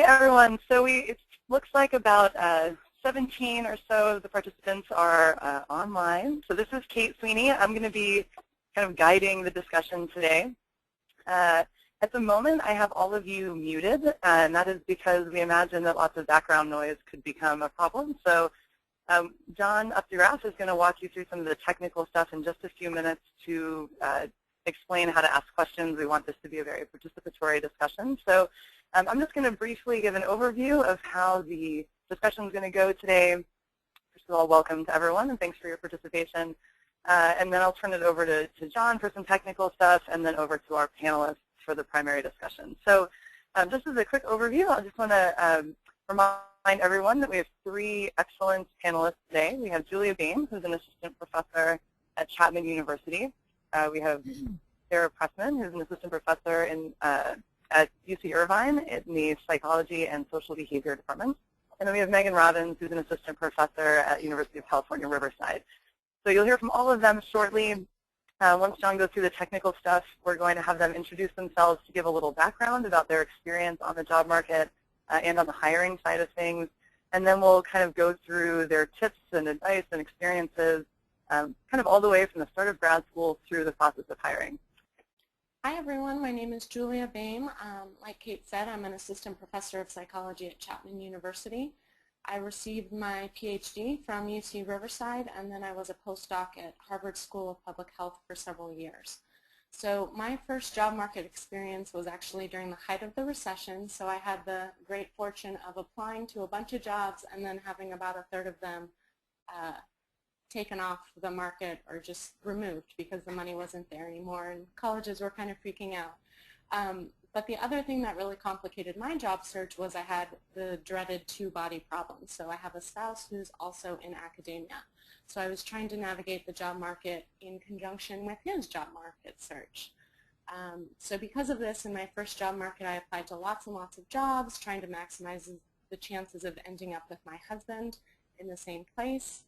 everyone. So it looks like about 17 or so of the participants are online. So this is Kate Sweeney. I'm going to be kind of guiding the discussion today. At the moment, I have all of you muted, and that is because we imagine that lots of background noise could become a problem. So John Updirath is going to walk you through some of the technical stuff in just a few minutes to explain how to ask questions. We want this to be a very participatory discussion. So I'm just going to briefly give an overview of how the discussion is going to go today. First of all, welcome to everyone, and thanks for your participation. And then I'll turn it over to John for some technical stuff, and then over to our panelists for the primary discussion. So just as a quick overview, I just want to remind everyone that we have three excellent panelists today. We have Julia Boehm, who's an assistant professor at Chapman University. We have Sarah Pressman, who's an assistant professor at UC Irvine in the Psychology and Social Behavior Department. And then we have Megan Robbins, who's an assistant professor at University of California, Riverside. So you'll hear from all of them shortly. Once John goes through the technical stuff, we're going to have them introduce themselves to give a little background about their experience on the job market and on the hiring side of things. And then we'll kind of go through their tips and advice and experiences, kind of all the way from the start of grad school through the process of hiring. Hi everyone, my name is Julia Boehm. Like Kate said, I'm an assistant professor of psychology at Chapman University. I received my PhD from UC Riverside, and then I was a postdoc at Harvard School of Public Health for several years. So my first job market experience was actually during the height of the recession, so I had the great fortune of applying to a bunch of jobs and then having about a third of them taken off the market or just removed because the money wasn't there anymore and colleges were kind of freaking out. But the other thing that really complicated my job search was I had the dreaded two-body problem. So I have a spouse who's also in academia. So I was trying to navigate the job market in conjunction with his job market search. So because of this, in my first job market, I applied to lots and lots of jobs, trying to maximize the chances of ending up with my husband in the same place.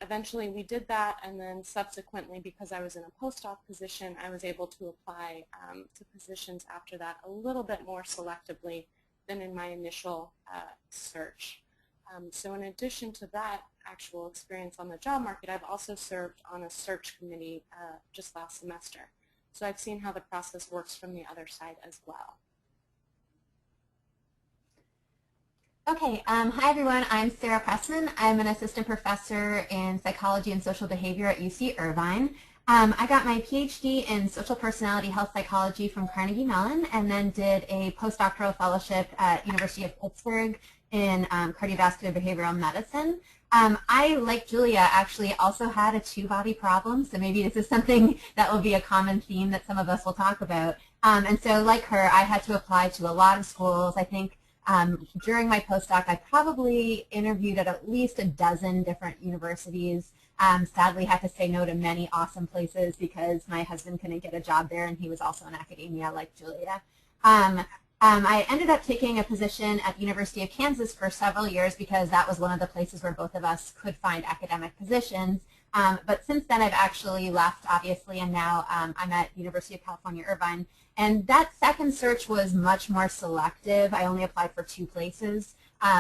Eventually we did that, and then subsequently, because I was in a postdoc position, I was able to apply to positions after that a little bit more selectively than in my initial search. So in addition to that actual experience on the job market, I've also served on a search committee just last semester. So I've seen how the process works from the other side as well. Okay, hi everyone, I'm Sarah Pressman. I'm an assistant professor in psychology and social behavior at UC Irvine. I got my PhD in social personality health psychology from Carnegie Mellon, and then did a postdoctoral fellowship at University of Pittsburgh in cardiovascular behavioral medicine. I, like Julia, actually also had a two-body problem, so maybe this is something that will be a common theme that some of us will talk about. And so like her, I had to apply to a lot of schools. I think during my postdoc, I probably interviewed at least a dozen different universities. Sadly, had to say no to many awesome places because my husband couldn't get a job there, and he was also in academia like Julia. I ended up taking a position at the University of Kansas for several years because that was one of the places where both of us could find academic positions. But since then, I've actually left, obviously, and now I'm at University of California, Irvine. And that second search was much more selective. I only applied for 2 places.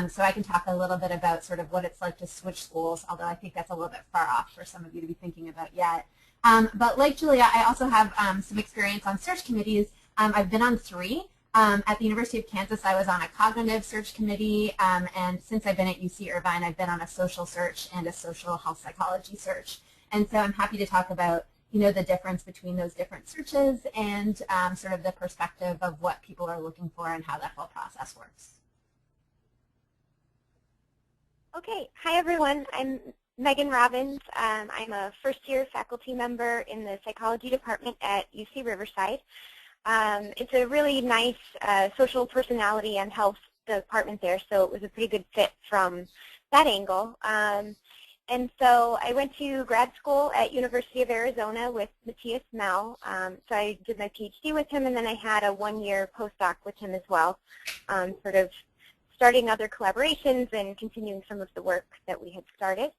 So I can talk a little bit about sort of what it's like to switch schools, although I think that's a little bit far off for some of you to be thinking about yet. But like Julia, I also have some experience on search committees. I've been on 3. At the University of Kansas, I was on a cognitive search committee, and since I've been at UC Irvine, I've been on a social search and a social health psychology search. And so I'm happy to talk about, the difference between those different searches and sort of the perspective of what people are looking for and how that whole process works. Okay, hi everyone. I'm Megan Robbins. I'm a first-year faculty member in the psychology department at UC Riverside. It's a really nice social personality and health department there, so it was a pretty good fit from that angle. And so I went to grad school at University of Arizona with Matthias Mell. So I did my PhD with him, and then I had a 1-year postdoc with him as well, sort of starting other collaborations and continuing some of the work that we had started.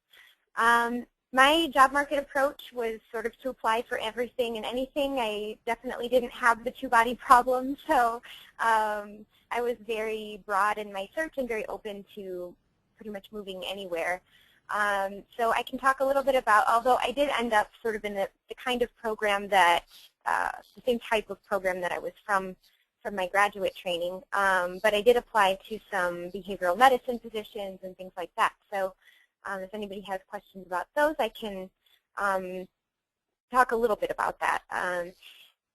My job market approach was sort of to apply for everything and anything. I definitely didn't have the two-body problem, so I was very broad in my search and very open to pretty much moving anywhere. So I can talk a little bit about, although I did end up sort of in the kind of program that, the same type of program that I was from my graduate training, but I did apply to some behavioral medicine positions and things like that. So if anybody has questions about those, I can talk a little bit about that.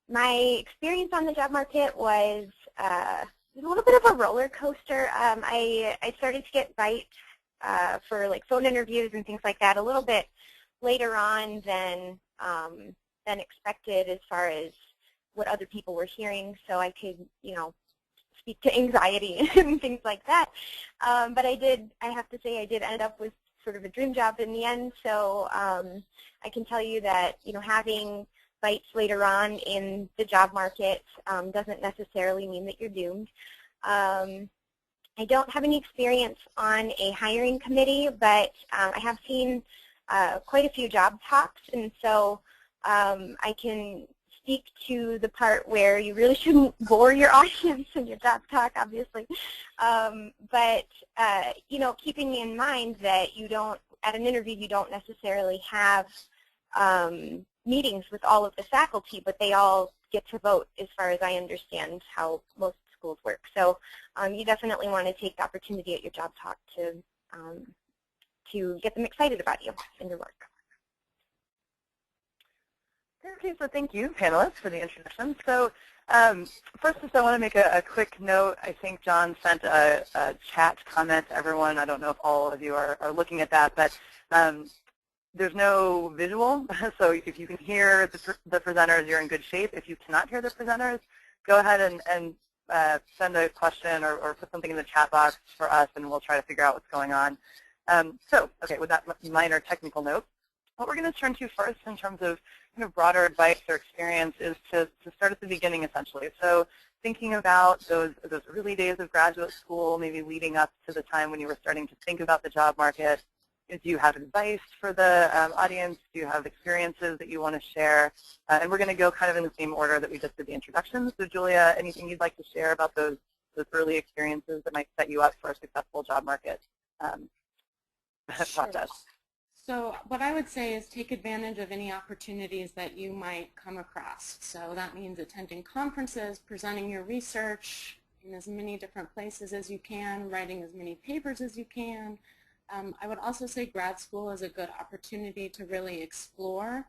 My experience on the job market was a little bit of a roller coaster. I started to get bites for like phone interviews and things like that a little bit later on than expected as far as what other people were hearing, so I could, you know, speak to anxiety and things like that. But I have to say I did end up with sort of a dream job in the end, so I can tell you that, you know, having bites later on in the job market doesn't necessarily mean that you're doomed. I don't have any experience on a hiring committee, but I have seen quite a few job talks, and so I can speak to the part where you really shouldn't bore your audience in your job talk, obviously. But you know, keeping in mind that you don't, at an interview, you don't necessarily have meetings with all of the faculty, but they all get to vote, as far as I understand how most schools work. So you definitely want to take the opportunity at your job talk to get them excited about you and your work. Okay, so thank you, panelists, for the introduction. So first, just I want to make a quick note. I think John sent a chat comment to everyone. I don't know if all of you are looking at that, but there's no visual. So if you can hear the presenters, you're in good shape. If you cannot hear the presenters, go ahead and send a question or put something in the chat box for us, and we'll try to figure out what's going on. So, okay, with that minor technical note, what we're going to turn to first in terms of kind of broader advice or experience is to start at the beginning, essentially. So thinking about those early days of graduate school, maybe leading up to the time when you were starting to think about the job market. Do you have advice for the audience? Do you have experiences that you want to share? And we're going to go kind of in the same order that we just did the introduction. So Julia, anything you'd like to share about those early experiences that might set you up for a successful job market process? So what I would say is take advantage of any opportunities that you might come across. So that means attending conferences, presenting your research in as many different places as you can, writing as many papers as you can. I would also say grad school is a good opportunity to really explore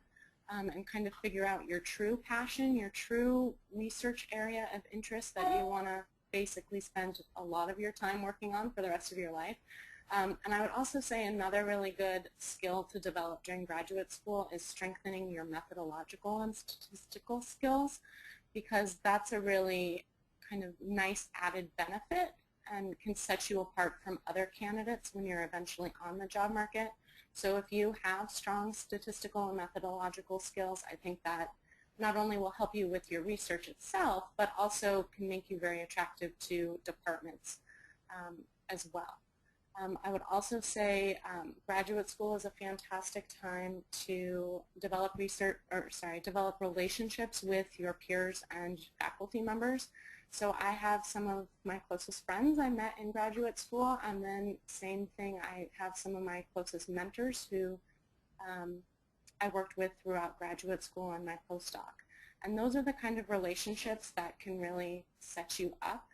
and kind of figure out your true passion, your true research area of interest that you want to basically spend a lot of your time working on for the rest of your life. And I would also say another really good skill to develop during graduate school is strengthening your methodological and statistical skills, because that's a really kind of nice added benefit and can set you apart from other candidates when you're eventually on the job market. So if you have strong statistical and methodological skills, I think that not only will help you with your research itself, but also can make you very attractive to departments as well. I would also say graduate school is a fantastic time to develop develop relationships with your peers and faculty members. So I have some of my closest friends I met in graduate school, and then same thing, I have some of my closest mentors who I worked with throughout graduate school and my postdoc. And those are the kind of relationships that can really set you up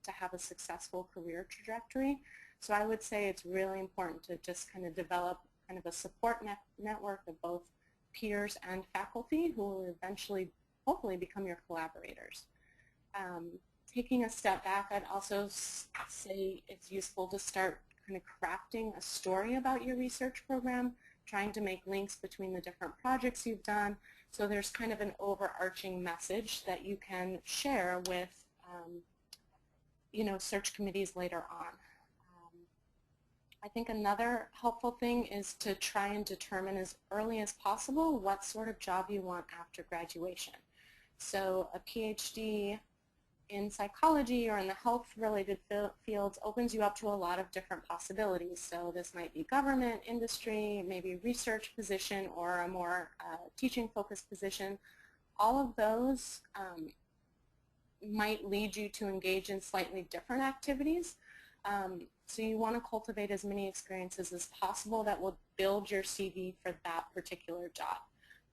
to have a successful career trajectory. So I would say it's really important to just kind of develop kind of a support network of both peers and faculty who will eventually hopefully become your collaborators. Taking a step back, I'd also say it's useful to start kind of crafting a story about your research program, trying to make links between the different projects you've done, so there's kind of an overarching message that you can share with you know, search committees later on. I think another helpful thing is to try and determine as early as possible what sort of job you want after graduation. So a PhD in psychology or in the health-related fields opens you up to a lot of different possibilities. So this might be government, industry, maybe research position, or a more teaching-focused position. All of those might lead you to engage in slightly different activities. So you want to cultivate as many experiences as possible that will build your CV for that particular job.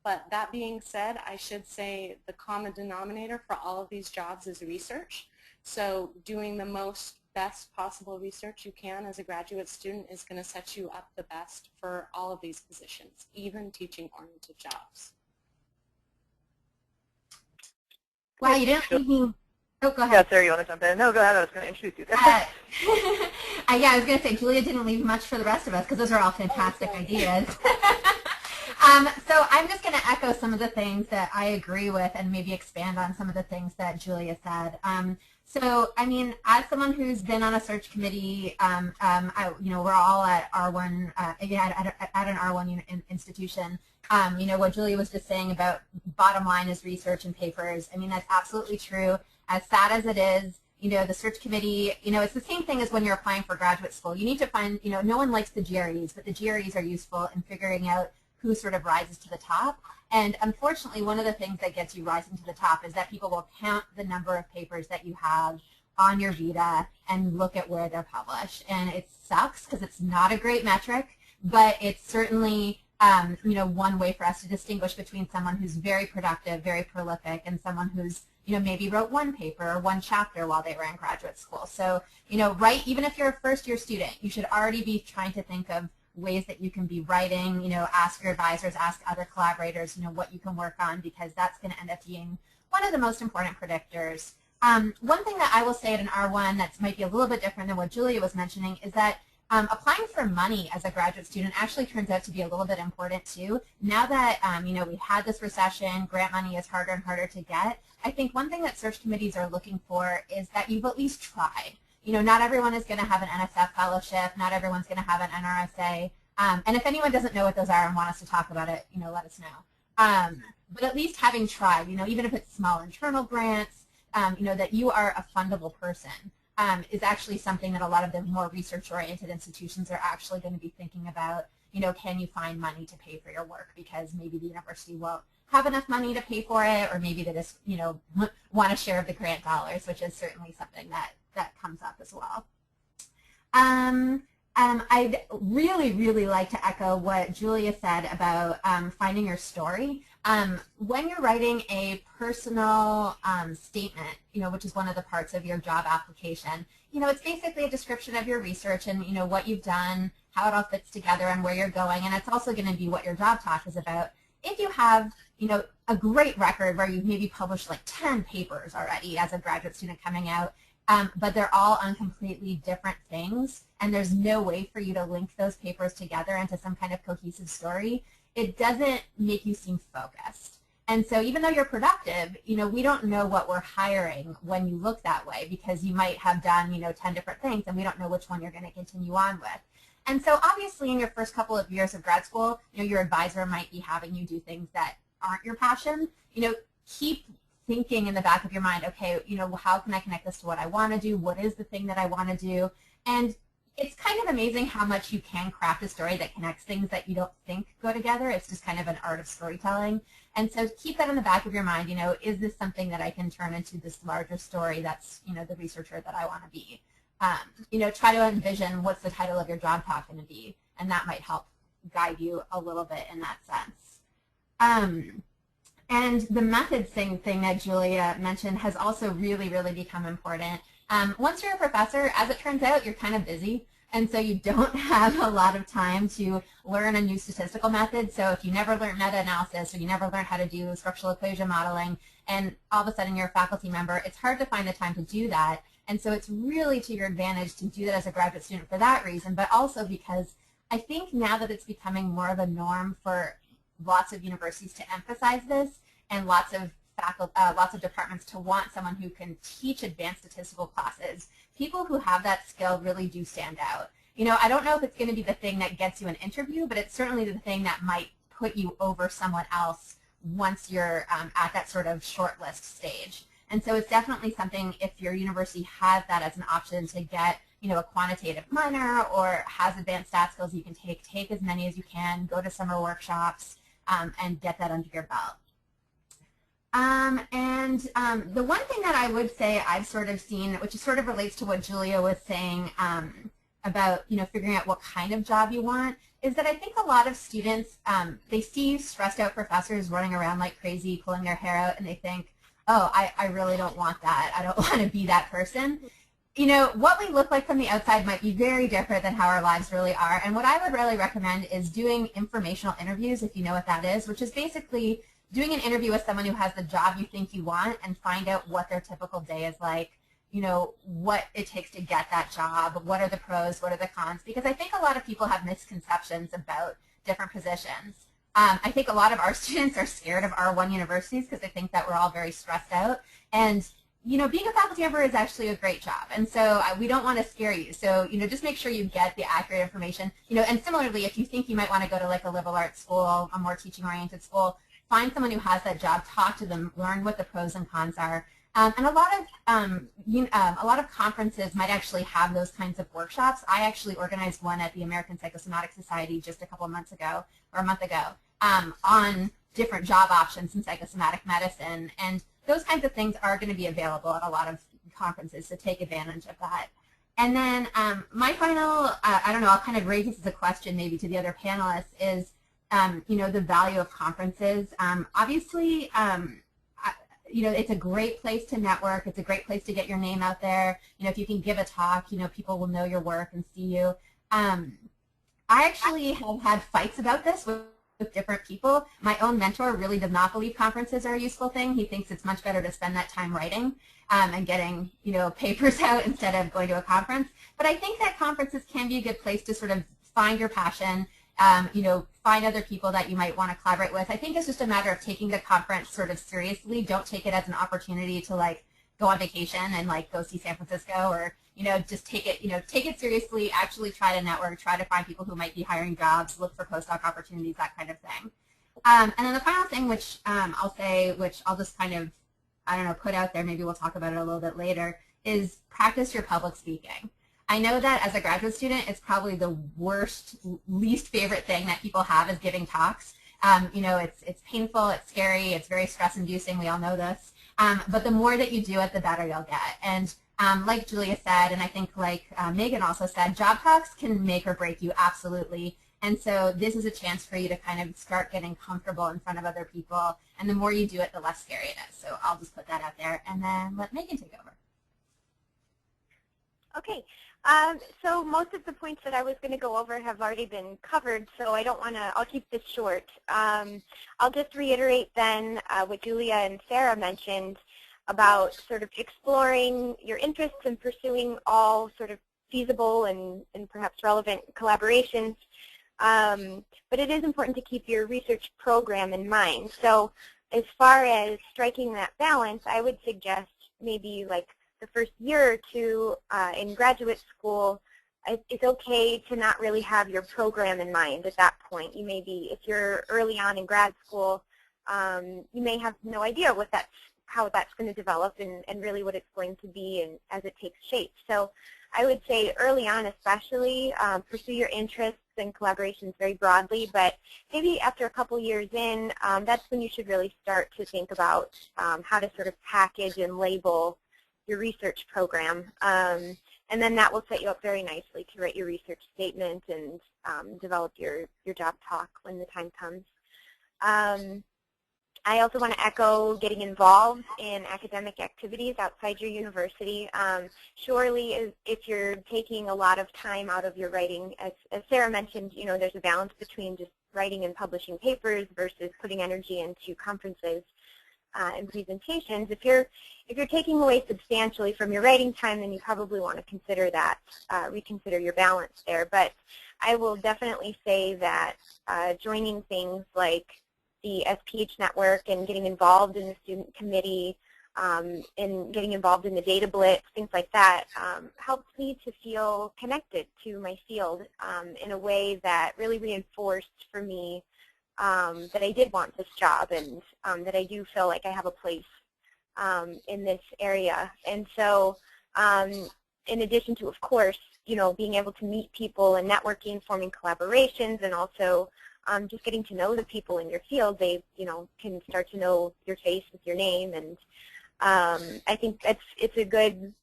But that being said, I should say the common denominator for all of these jobs is research. So doing the best possible research you can as a graduate student is going to set you up the best for all of these positions, even teaching-oriented jobs. Wow, you didn't leave me. Oh, go ahead. Yeah, Sarah, you want to jump in? No, go ahead. I was going to introduce you. Yeah, I was going to say, Julia didn't leave much for the rest of us because those are all fantastic ideas. So I'm just going to echo some of the things that I agree with and maybe expand on some of the things that Julia said. So, I mean, as someone who's been on a search committee, we're all at R1, at an R1 institution. What Julia was just saying about bottom line is research and papers. I mean, that's absolutely true. As sad as it is, the search committee, it's the same thing as when you're applying for graduate school. You need to find, no one likes the GREs, but the GREs are useful in figuring out who sort of rises to the top. And unfortunately, one of the things that gets you rising to the top is that people will count the number of papers that you have on your vita and look at where they're published. And it sucks because it's not a great metric, but it's certainly one way for us to distinguish between someone who's very productive, very prolific, and someone who's maybe wrote one paper or one chapter while they were in graduate school. So, even if you're a first-year student, you should already be trying to think of ways that you can be writing, ask your advisors, ask other collaborators, what you can work on, because that's going to end up being one of the most important predictors. One thing that I will say at an R1 that might be a little bit different than what Julia was mentioning is that applying for money as a graduate student actually turns out to be a little bit important too. Now that we had this recession, grant money is harder and harder to get. I think one thing that search committees are looking for is that you've at least tried. Not everyone is going to have an NSF fellowship. Not everyone's going to have an NRSA. And if anyone doesn't know what those are and want us to talk about it, let us know. But at least having tried, even if it's small internal grants, that you are a fundable person. Is actually something that a lot of the more research-oriented institutions are actually going to be thinking about. Can you find money to pay for your work? Because maybe the university won't have enough money to pay for it, or maybe they just, want a share of the grant dollars, which is certainly something that comes up as well. I'd really, really like to echo what Julia said about finding your story. When you're writing a personal statement, which is one of the parts of your job application, it's basically a description of your research and, what you've done, how it all fits together and where you're going, and it's also going to be what your job talk is about. If you have, a great record where you've maybe published like 10 papers already as a graduate student coming out, but they're all on completely different things, and there's no way for you to link those papers together into some kind of cohesive story, it doesn't make you seem focused. And so even though you're productive, we don't know what we're hiring when you look that way, because you might have done, 10 different things, and we don't know which one you're going to continue on with. And so obviously in your first couple of years of grad school, your advisor might be having you do things that aren't your passion. Keep thinking in the back of your mind, okay, how can I connect this to what I want to do? What is the thing that I want to do? And it's kind of amazing how much you can craft a story that connects things that you don't think go together. It's just kind of an art of storytelling. And so keep that in the back of your mind, is this something that I can turn into this larger story that's, the researcher that I want to be? Try to envision what's the title of your job talk going to be, and that might help guide you a little bit in that sense. And the methods thing that Julia mentioned has also really, really become important. Once you're a professor, as it turns out, you're kind of busy, and so you don't have a lot of time to learn a new statistical method. So if you never learned meta-analysis, or you never learned how to do structural equation modeling, and all of a sudden you're a faculty member, it's hard to find the time to do that. And so it's really to your advantage to do that as a graduate student for that reason, but also because I think now that it's becoming more of a norm for lots of universities to emphasize this, and lots of departments to want someone who can teach advanced statistical classes. People who have that skill really do stand out. I don't know if it's going to be the thing that gets you an interview, but it's certainly the thing that might put you over someone else once you're at that sort of shortlist stage. And so it's definitely something, if your university has that as an option to get, a quantitative minor or has advanced stat skills you can take as many as you can, go to summer workshops, and get that under your belt. The one thing that I would say I've sort of seen, which sort of relates to what Julia was saying about, figuring out what kind of job you want, is that I think a lot of students, they see stressed out professors running around like crazy, pulling their hair out, and they think, oh, I really don't want that. I don't want to be that person. What we look like from the outside might be very different than how our lives really are. And what I would really recommend is doing informational interviews, if you know what that is, which is basically doing an interview with someone who has the job you think you want and find out what their typical day is like, what it takes to get that job, what are the pros, what are the cons, because I think a lot of people have misconceptions about different positions. I think a lot of our students are scared of R1 universities because they think that we're all very stressed out. And being a faculty member is actually a great job, and so we don't want to scare you. So, just make sure you get the accurate information. And similarly, if you think you might want to go to like a liberal arts school, a more teaching-oriented school, find someone who has that job, talk to them, learn what the pros and cons are. And a lot of conferences might actually have those kinds of workshops. I actually organized one at the American Psychosomatic Society just a month ago, on different job options in psychosomatic medicine. And those kinds of things are going to be available at a lot of conferences, so take advantage of that. And then my final, I don't know, I'll kind of raise this as a question maybe to the other panelists, is the value of conferences. Obviously, it's a great place to network. It's a great place to get your name out there. If you can give a talk, people will know your work and see you. I actually have had fights about this with different people. My own mentor really does not believe conferences are a useful thing. He thinks it's much better to spend that time writing and getting, papers out instead of going to a conference. But I think that conferences can be a good place to sort of find your passion, find other people that you might want to collaborate with. I think it's just a matter of taking the conference sort of seriously. Don't take it as an opportunity to like go on vacation and like go see San Francisco, or just take it seriously. Actually try to network, try to find people who might be hiring jobs, look for postdoc opportunities, that kind of thing. And then the final thing, which I'll say, which I'll just kind of, I don't know, put out there, maybe we'll talk about it a little bit later, is practice your public speaking. I know that as a graduate student, it's probably the worst, least favorite thing that people have is giving talks. It's painful, it's scary, it's very stress-inducing, we all know this. But the more that you do it, the better you'll get. And like Julia said, and I think like Megan also said, job talks can make or break you, absolutely. And so this is a chance for you to kind of start getting comfortable in front of other people. And the more you do it, the less scary it is. So I'll just put that out there and then let Megan take over. Okay. So most of the points that I was going to go over have already been covered, so I don't want to, I'll keep this short. I'll just reiterate then what Julia and Sarah mentioned about sort of exploring your interests and pursuing all sort of feasible and perhaps relevant collaborations. But it is important to keep your research program in mind. So as far as striking that balance, I would suggest maybe like the first year or two in graduate school, it's okay to not really have your program in mind at that point. You may be, if you're early on in grad school, you may have no idea how that's going to develop and really what it's going to be and as it takes shape. So I would say early on especially, pursue your interests and collaborations very broadly, but maybe after a couple years in, that's when you should really start to think about how to sort of package and label your research program, and then that will set you up very nicely to write your research statement and develop your job talk when the time comes. I also want to echo getting involved in academic activities outside your university. Surely if you're taking a lot of time out of your writing, as Sarah mentioned, there's a balance between just writing and publishing papers versus putting energy into conferences and presentations. If you're taking away substantially from your writing time, then you probably want to consider that, reconsider your balance there. But I will definitely say that joining things like the SPH network and getting involved in the student committee and getting involved in the data blitz, things like that, helps me to feel connected to my field in a way that really reinforced for me that I did want this job and that I do feel like I have a place in this area. And so in addition to, of course, being able to meet people and networking, forming collaborations, and also just getting to know the people in your field, they can start to know your face with your name. And I think it's a good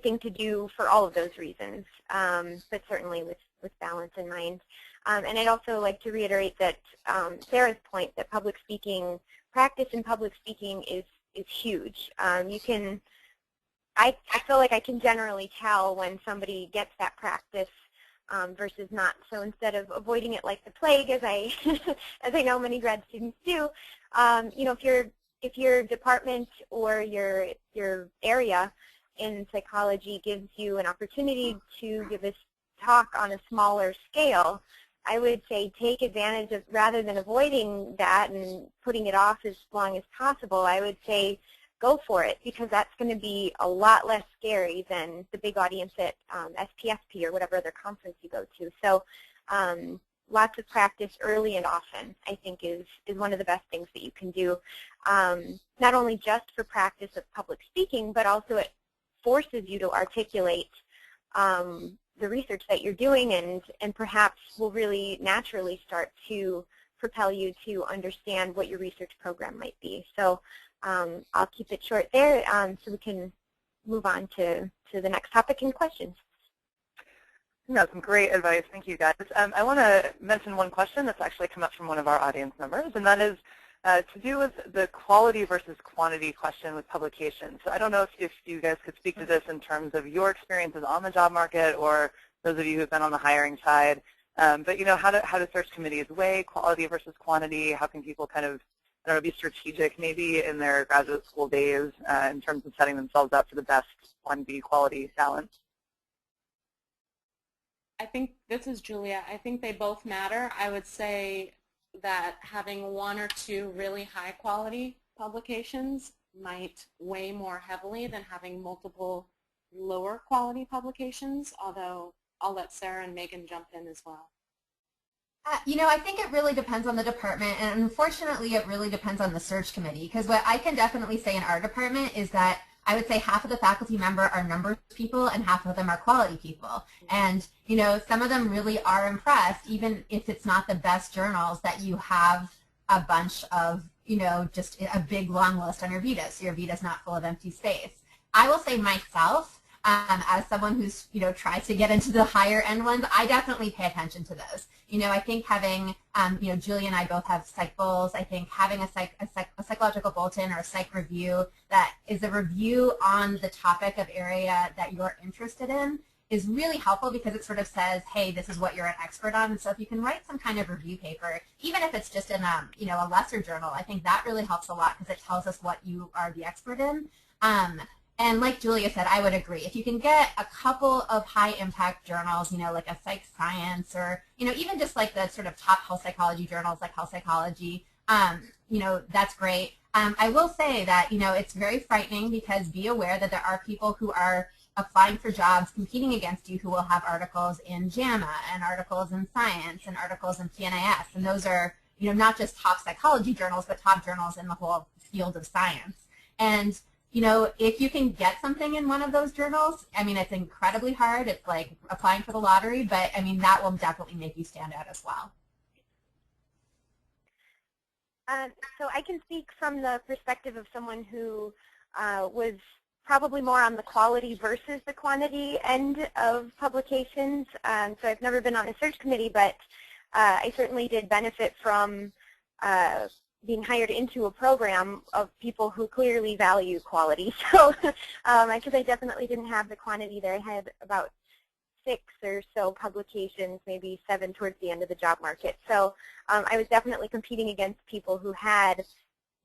thing to do for all of those reasons, but certainly with balance in mind. And I'd also like to reiterate that Sarah's point that practice in public speaking is huge. I feel like I can generally tell when somebody gets that practice versus not. So instead of avoiding it like the plague, as I as I know many grad students do, if your department or your area in psychology gives you an opportunity to give a talk on a smaller scale, I would say take advantage of, rather than avoiding that and putting it off as long as possible, I would say go for it, because that's going to be a lot less scary than the big audience at SPSP or whatever other conference you go to. So lots of practice early and often, I think, is one of the best things that you can do, not only just for practice of public speaking, but also it forces you to articulate the research that you're doing, and perhaps will really naturally start to propel you to understand what your research program might be. So I'll keep it short there so we can move on to the next topic and questions. That's some great advice. Thank you, guys. I want to mention one question that's actually come up from one of our audience members, and that is to do with the quality versus quantity question with publications. So I don't know if you guys could speak to this in terms of your experiences on the job market, or those of you who've been on the hiring side. But how do search committees weigh quality versus quantity? How can people kind of, I don't know, be strategic maybe in their graduate school days in terms of setting themselves up for the best quantity-quality balance? I think, this is Julia, I think they both matter. I would say that having one or two really high quality publications might weigh more heavily than having multiple lower quality publications, although I'll let Sarah and Megan jump in as well. I think it really depends on the department, and unfortunately it really depends on the search committee, because what I can definitely say in our department is that I would say half of the faculty member are numbers people and half of them are quality people. And, some of them really are impressed, even if it's not the best journals, that you have a bunch of, just a big long list on your Vita, so your Vita's not full of empty space. I will say myself, as someone who's, tries to get into the higher end ones, I definitely pay attention to those. I think having, Julia and I both have psych bowls. I think having a psychological bulletin or a psych review that is a review on the topic of area that you're interested in is really helpful, because it sort of says, hey, this is what you're an expert on. And so if you can write some kind of review paper, even if it's just in a, a lesser journal, I think that really helps a lot, because it tells us what you are the expert in. And like Julia said, I would agree. If you can get a couple of high-impact journals, like a Psych Science, or, even just like the sort of top health psychology journals like Health Psychology, that's great. I will say that, it's very frightening, because be aware that there are people who are applying for jobs, competing against you, who will have articles in JAMA and articles in Science and articles in PNAS. And those are, not just top psychology journals, but top journals in the whole field of science. And if you can get something in one of those journals, I mean, it's incredibly hard. It's like applying for the lottery, but I mean, that will definitely make you stand out as well. So I can speak from the perspective of someone who was probably more on the quality versus the quantity end of publications. So I've never been on a search committee, but I certainly did benefit from being hired into a program of people who clearly value quality. So, because I definitely didn't have the quantity there. I had about 6 or so publications, maybe 7 towards the end of the job market. So I was definitely competing against people who had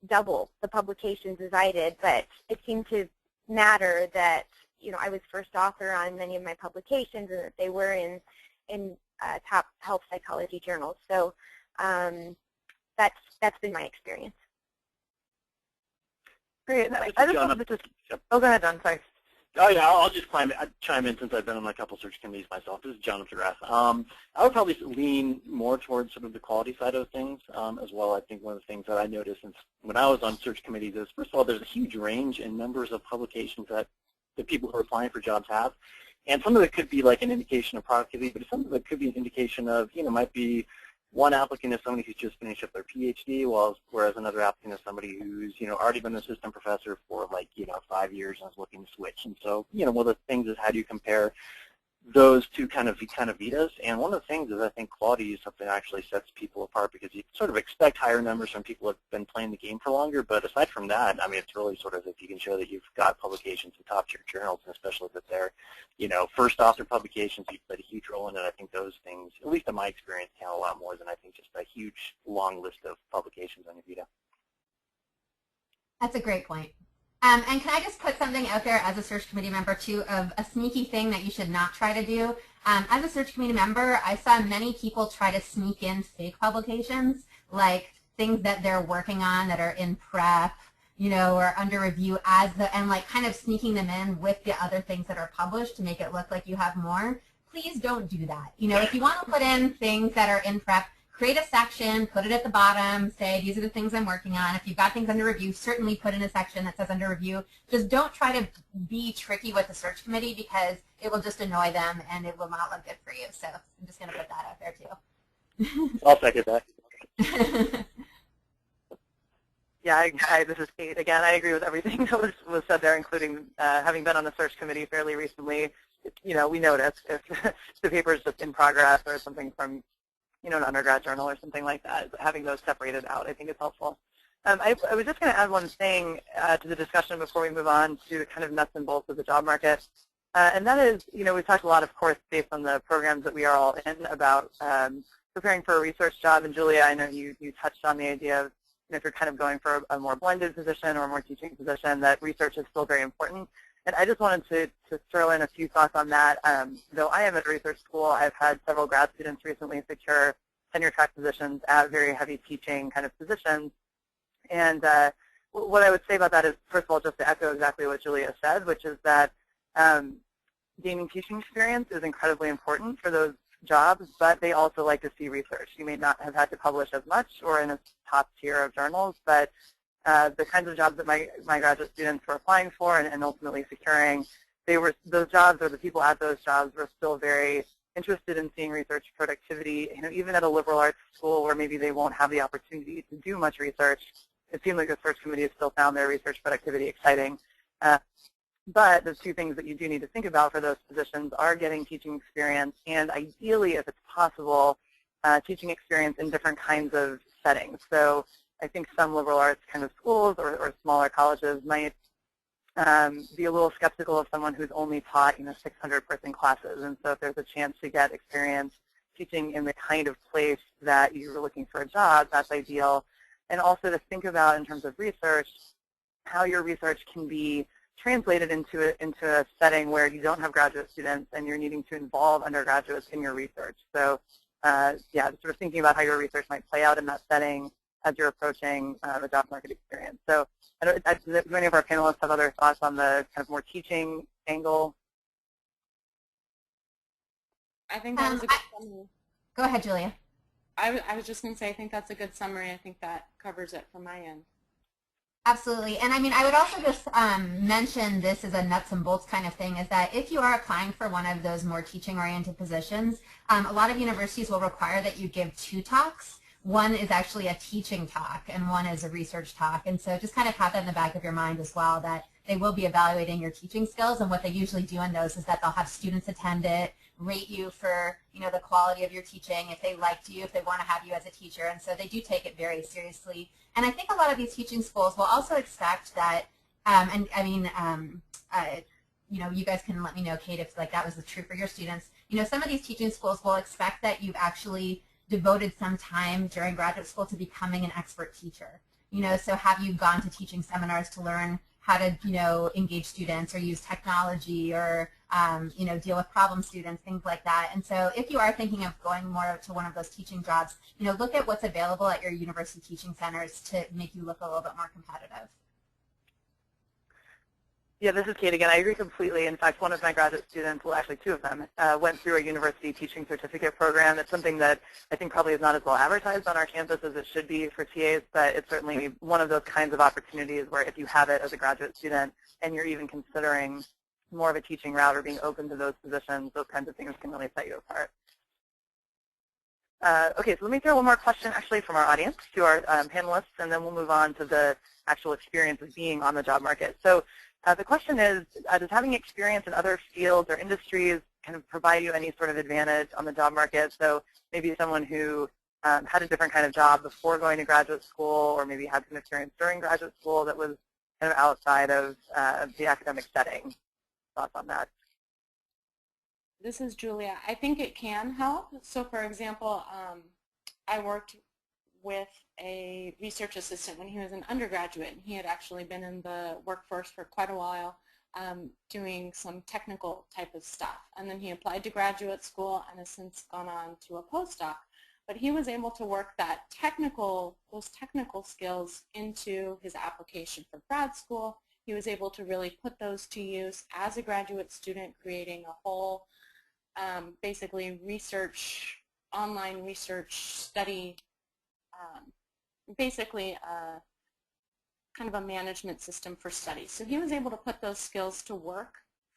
double the publications as I did, but it seemed to matter that, I was first author on many of my publications, and that they were in top health psychology journals. So that's been my experience. Great. I just wanted to go ahead, John. Sorry. Oh yeah, I'll just chime in since I've been on a couple search committees myself. This is John McGrath. I would probably lean more towards sort of the quality side of things as well. I think one of the things that I noticed since when I was on search committees is, first of all, there's a huge range in numbers of publications that the people who are applying for jobs have. And some of it could be like an indication of productivity, but some of it could be an indication of, might be one applicant is somebody who's just finished up their PhD, whereas another applicant is somebody who's, already been an assistant professor for 5 years and is looking to switch. And so, one of the things is how do you compare those two kind of vitas? And one of the things is I think quality is something that actually sets people apart because you sort of expect higher numbers from people who have been playing the game for longer. But aside from that, I mean, it's really sort of if you can show that you've got publications in top-tier journals, and especially if they're, first author publications, you've played a huge role in it. I think those things, at least in my experience, count a lot more than I think just a huge, long list of publications on your vita. That's a great point. And can I just put something out there as a search committee member, too, of a sneaky thing that you should not try to do? As a search committee member, I saw many people try to sneak in fake publications, like things that they're working on that are in prep, or under review and kind of sneaking them in with the other things that are published to make it look like you have more. Please don't do that. If you want to put in things that are in prep, create a section, put it at the bottom, say these are the things I'm working on. If you've got things under review, certainly put in a section that says under review. Just don't try to be tricky with the search committee because it will just annoy them and it will not look good for you. So I'm just going to put that out there too. I'll second that. Yeah, this is Kate again. I agree with everything that was said there, including having been on the search committee fairly recently. We notice if the paper is just in progress or something from an undergrad journal or something like that, having those separated out I think is helpful. I was just going to add one thing to the discussion before we move on to the kind of nuts and bolts of the job market. And that is, we've talked a lot, of course, based on the programs that we are all in about preparing for a research job. And Julia, I know you touched on the idea of if you're kind of going for a more blended position or a more teaching position, that research is still very important. And I just wanted to throw in a few thoughts on that. Though I am at a research school, I've had several grad students recently secure tenure track positions at very heavy teaching kind of positions. And what I would say about that is, first of all, just to echo exactly what Julia said, which is that gaining teaching experience is incredibly important for those jobs, but they also like to see research. You may not have had to publish as much or in a top tier of journals, but the kinds of jobs that my graduate students were applying for and ultimately securing, those jobs or the people at those jobs were still very interested in seeing research productivity. Even at a liberal arts school where maybe they won't have the opportunity to do much research, it seemed like the search committee has still found their research productivity exciting. But the two things that you do need to think about for those positions are getting teaching experience and ideally, if it's possible, teaching experience in different kinds of settings. So I think some liberal arts kind of schools or smaller colleges might be a little skeptical of someone who's only taught 600-person classes. And so if there's a chance to get experience teaching in the kind of place that you're looking for a job, that's ideal. And also to think about in terms of research, how your research can be translated into a setting where you don't have graduate students and you're needing to involve undergraduates in your research. So yeah, sort of thinking about how your research might play out in that setting as you're approaching the job market experience. So do any of our panelists have other thoughts on the kind of more teaching angle? I think that was a good summary. Go ahead, Julia. I was just going to say I think that's a good summary. I think that covers it from my end. Absolutely. And I mean, I would also just mention this as a nuts and bolts kind of thing, is that if you are applying for one of those more teaching-oriented positions, a lot of universities will require that you give 2 talks. One is actually a teaching talk, and one is a research talk. And so just kind of have that in the back of your mind as well, that they will be evaluating your teaching skills. And what they usually do in those is that they'll have students attend it, rate you for the quality of your teaching, if they liked you, if they want to have you as a teacher. And so they do take it very seriously. And I think a lot of these teaching schools will also expect that, and I mean, you guys can let me know, Kate, if that was true for your students. Some of these teaching schools will expect that you've actually devoted some time during graduate school to becoming an expert teacher. So have you gone to teaching seminars to learn how to, engage students or use technology or, deal with problem students, things like that. And so if you are thinking of going more to one of those teaching jobs, look at what's available at your university teaching centers to make you look a little bit more competitive. Yeah, this is Kate again. I agree completely. In fact, one of my graduate students, well, actually two of them, went through a university teaching certificate program. It's something that I think probably is not as well advertised on our campus as it should be for TAs, but it's certainly one of those kinds of opportunities where if you have it as a graduate student and you're even considering more of a teaching route or being open to those positions, those kinds of things can really set you apart. Okay, so let me throw one more question actually from our audience to our panelists, and then we'll move on to the actual experience of being on the job market. So the question is, does having experience in other fields or industries kind of provide you any sort of advantage on the job market? So maybe someone who had a different kind of job before going to graduate school, or maybe had some experience during graduate school that was kind of outside of the academic setting. Thoughts on that? This is Julia. I think it can help. So for example, I worked with a research assistant when he was an undergraduate, and he had actually been in the workforce for quite a while doing some technical type of stuff. And then he applied to graduate school and has since gone on to a postdoc. But he was able to work those technical skills into his application for grad school. He was able to really put those to use as a graduate student, creating a whole basically online research study, basically kind of a management system for study. So he was able to put those skills to work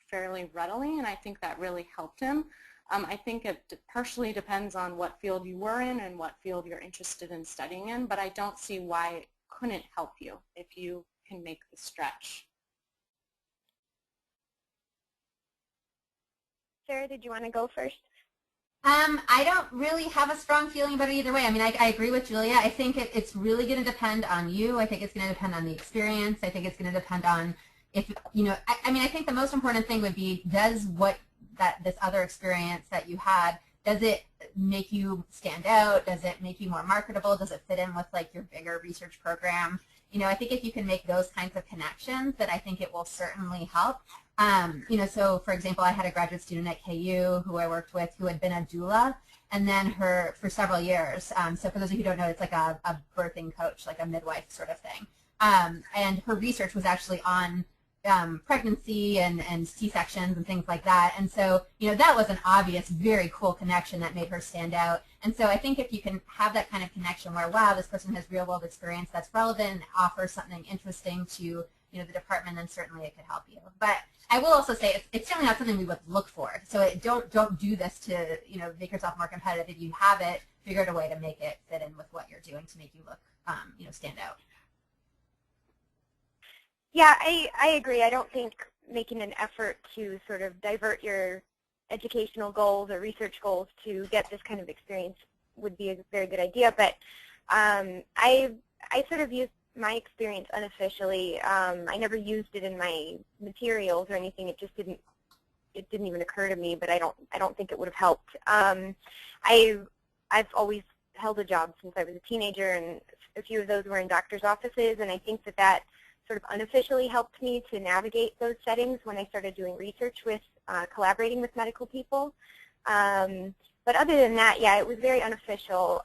fairly readily, and I think that really helped him. I think it partially depends on what field you were in and what field you're interested in studying in, but I don't see why it couldn't help you if you can make the stretch. Sarah, did you want to go first? I don't really have a strong feeling about it either way. I mean, I agree with Julia. I think it's really going to depend on you. I think it's going to depend on the experience. I think it's going to depend on if, you know, I mean, I think the most important thing would be, does this other experience that you had, does it make you stand out? Does it make you more marketable? Does it fit in with like your bigger research program? You know, I think if you can make those kinds of connections, then I think it will certainly help. You know, so for example, I had a graduate student at KU who I worked with who had been a doula, and then for several years. So for those of you who don't know, it's like a birthing coach, like a midwife sort of thing. And her research was actually on pregnancy and C-sections and things like that. And so, you know, that was an obvious, very cool connection that made her stand out. And so I think if you can have that kind of connection where, wow, this person has real world experience that's relevant and offers something interesting to, you know, the department, then certainly it could help you. But I will also say it's certainly not something we would look for. So don't do this to, you know, make yourself more competitive. If you have it, figure out a way to make it fit in with what you're doing to make you look, you know, stand out. Yeah, I agree. I don't think making an effort to sort of divert your educational goals or research goals to get this kind of experience would be a very good idea. But I sort of used my experience unofficially. I never used it in my materials or anything. It just didn't even occur to me. But I don't think it would have helped. I've always held a job since I was a teenager, and a few of those were in doctors' offices, and I think that sort of unofficially helped me to navigate those settings when I started doing research with collaborating with medical people. But other than that, yeah, it was very unofficial.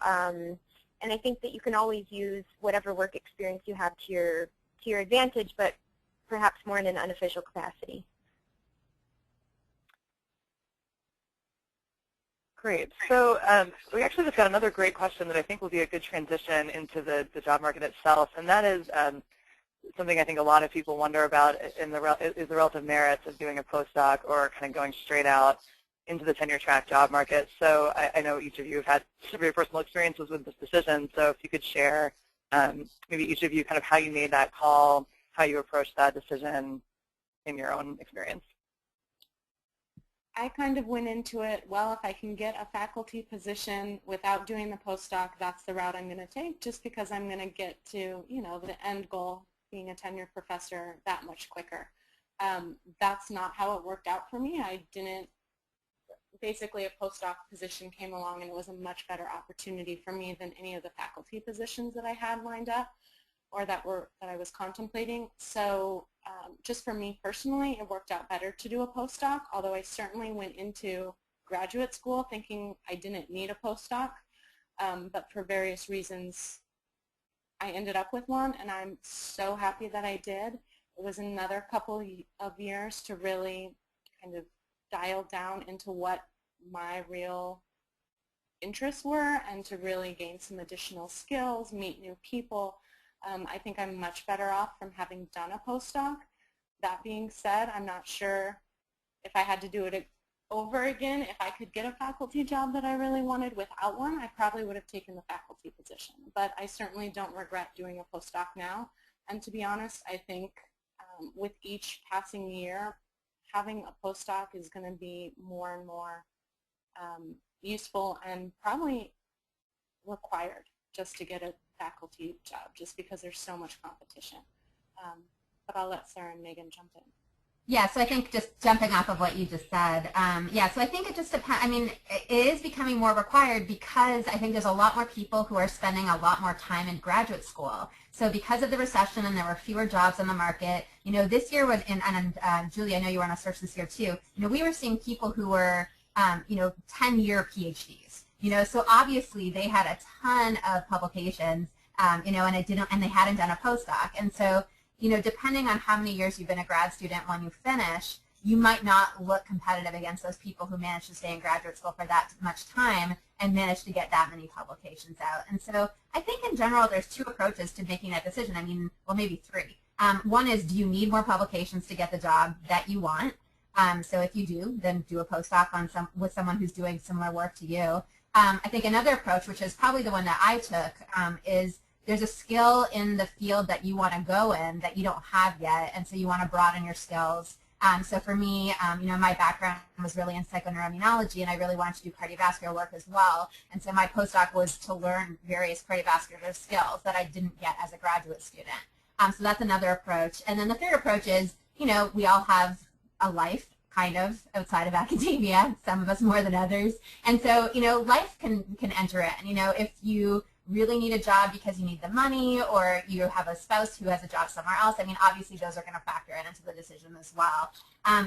And I think that you can always use whatever work experience you have to your advantage, but perhaps more in an unofficial capacity. Great. So we actually just got another great question that I think will be a good transition into the job market itself, and that is something I think a lot of people wonder about is the relative merits of doing a postdoc or kind of going straight out into the tenure track job market. So I know each of you have had some very personal experiences with this decision, so if you could share maybe each of you kind of how you made that call, how you approached that decision in your own experience. I kind of went into it, well, if I can get a faculty position without doing the postdoc, that's the route I'm going to take, just because I'm going to get to, you know, the end goal, being a tenured professor, that much quicker. That's not how it worked out for me. I didn't, basically a postdoc position came along and it was a much better opportunity for me than any of the faculty positions that I had lined up or that I was contemplating. So just for me personally, it worked out better to do a postdoc, although I certainly went into graduate school thinking I didn't need a postdoc, but for various reasons I ended up with one, and I'm so happy that I did. it was another couple of years to really kind of dial down into what my real interests were and to really gain some additional skills, meet new people. I think I'm much better off from having done a postdoc. That being said, I'm not sure if I had to do it over again, if I could get a faculty job that I really wanted without one, I probably would have taken the faculty position. But I certainly don't regret doing a postdoc now. And to be honest, I think with each passing year, having a postdoc is going to be more and more useful and probably required just to get a faculty job, just because there's so much competition. But I'll let Sarah and Megan jump in. Yeah, so I think just jumping off of what you just said, yeah, so I think it just depends. I mean, it is becoming more required because I think there's a lot more people who are spending a lot more time in graduate school. So because of the recession and there were fewer jobs on the market, you know, this year was, and Julie, I know you were on a search this year too, you know, we were seeing people who were, you know, 10-year PhDs, you know, so obviously they had a ton of publications, you know, and they hadn't done a postdoc. And so, you know, depending on how many years you've been a grad student when you finish, you might not look competitive against those people who managed to stay in graduate school for that much time and managed to get that many publications out. And so I think in general there's two approaches to making that decision. I mean, well, maybe three. One is, do you need more publications to get the job that you want? So if you do, then do a postdoc on with someone who's doing similar work to you. I think another approach, which is probably the one that I took, is there's a skill in the field that you want to go in that you don't have yet, and so you want to broaden your skills. So for me, you know, my background was really in psychoneuroimmunology, and I really wanted to do cardiovascular work as well. And so my postdoc was to learn various cardiovascular skills that I didn't get as a graduate student. So that's another approach. And then the third approach is, you know, we all have a life kind of outside of academia, some of us more than others. And so, you know, life can enter in. You know, if you really need a job because you need the money, or you have a spouse who has a job somewhere else, I mean, obviously those are going to factor into the decision as well.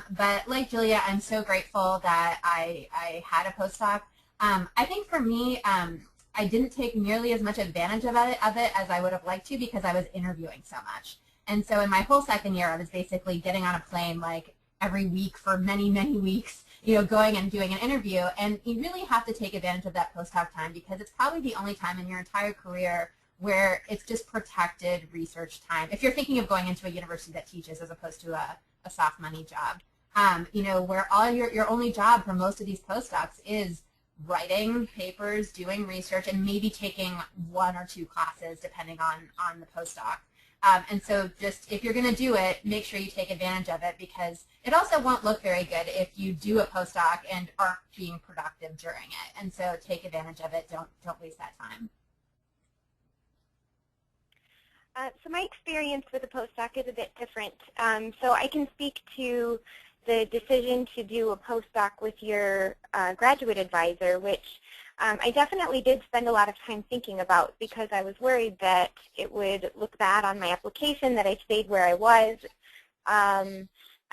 But like Julia, I'm so grateful that I had a postdoc. I think for me, I didn't take nearly as much advantage of it as I would have liked to because I was interviewing so much. And so in my whole second year, I was basically getting on a plane like every week for many, many weeks, you know, going and doing an interview. And you really have to take advantage of that postdoc time because it's probably the only time in your entire career where it's just protected research time. If you're thinking of going into a university that teaches as opposed to a soft money job, you know, where all your only job for most of these postdocs is writing papers, doing research, and maybe taking 1 or 2 classes depending on the postdoc. And so just if you're going to do it, make sure you take advantage of it because it also won't look very good if you do a postdoc and aren't being productive during it. And so take advantage of it. Don't waste that time. So my experience with a postdoc is a bit different. So I can speak to the decision to do a postdoc with your graduate advisor, which I definitely did spend a lot of time thinking about because I was worried that it would look bad on my application, that I stayed where I was.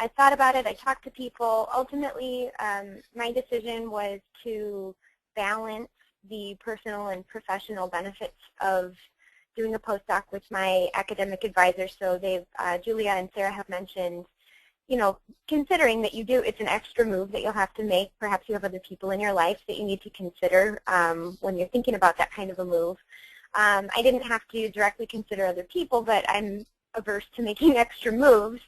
I thought about it. I talked to people. Ultimately, my decision was to balance the personal and professional benefits of doing a postdoc with my academic advisor. So Julia and Sarah have mentioned, you know, considering that it's an extra move that you'll have to make. Perhaps you have other people in your life that you need to consider when you're thinking about that kind of a move. I didn't have to directly consider other people, but I'm averse to making extra moves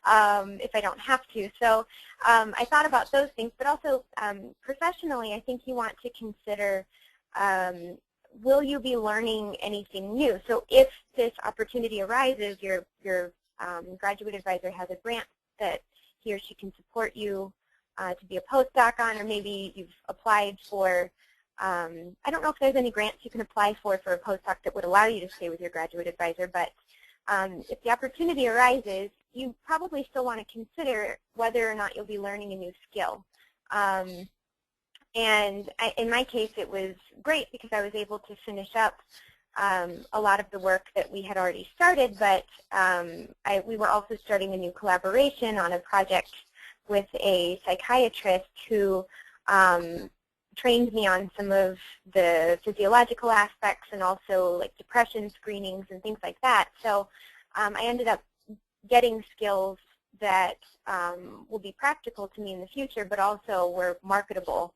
if I don't have to. So I thought about those things, but also professionally, I think you want to consider, will you be learning anything new? So if this opportunity arises, your graduate advisor has a grant that he or she can support you to be a postdoc on, or maybe you've applied for, I don't know if there's any grants you can apply for a postdoc that would allow you to stay with your graduate advisor, but if the opportunity arises, you probably still want to consider whether or not you'll be learning a new skill. And in my case, it was great because I was able to finish up a lot of the work that we had already started, but we were also starting a new collaboration on a project with a psychiatrist who trained me on some of the physiological aspects and also like depression screenings and things like that. So I ended up getting skills that will be practical to me in the future, but also were marketable